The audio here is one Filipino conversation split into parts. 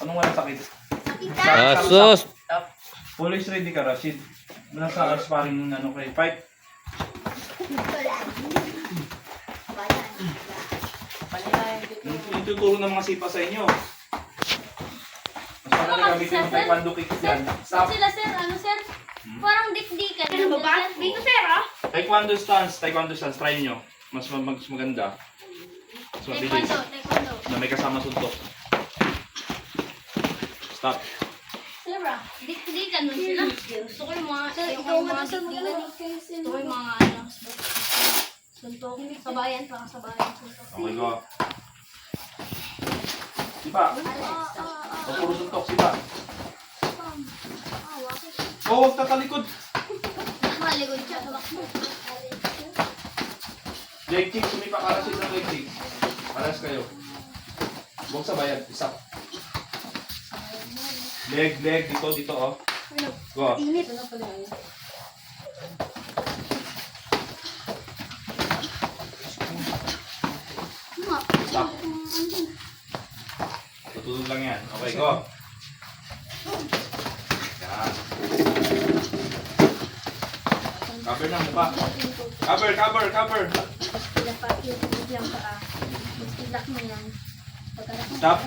Anong walang sakit? Sus! Police ready ka, Rashid. Nasa sparring ano kay fight. Ituturo ng mga sipa sa inyo. Mas maganda gamitin ng taekwondo kick yan. Stop. Sila sir, ano sir? Parang dikdikan. Ano ba? Dito sir ah? Taekwondo stance, try nyo. Mas maganda. Mas mabilis. Taekwondo. Na may kasama suntok. Stop. Sir ah, dikdikan nun sila. Gusto ko yung mga, yung mga dikdikan. Gusto ko yung mga ano. Suntok. Sabayan pa, sabayan. Okay, go. Sipa. Huwag puro suntok, sipa. Oh, huwag tatalikod. Nakaligod siya. Leg kick, sumipa ka Rashid ng leg kick. Paras kayo. Huwag sabayan, isa. Leg, dito, oh. Go. Init. Stop. Tutulog lang yan. Okay, go. Yan. Cover na mukha. Cover. Dapat yung biglang paa. Ilak mo yan. Stop.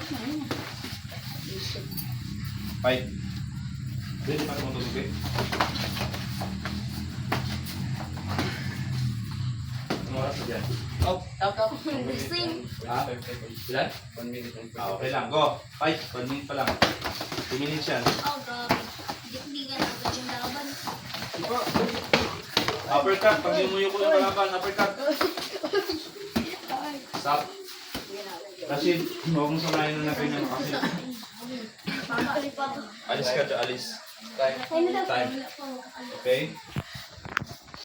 Fight. Ready pa mo tutulog eh. Anong oras na dyan? Gising. Ha? Ilan? 1 minute. Okay lang. Go. Fight. 1 minute pa lang. 2 minutes yan. Oh, grabe. Dikdikan agad yung laban. Uppercut. Pag yumuyo ko yung kalaban. Uppercut. Stop. Rashid, huwag mong samayin na natin yung kasi. Alis ka dyan, alis. Time. Okay?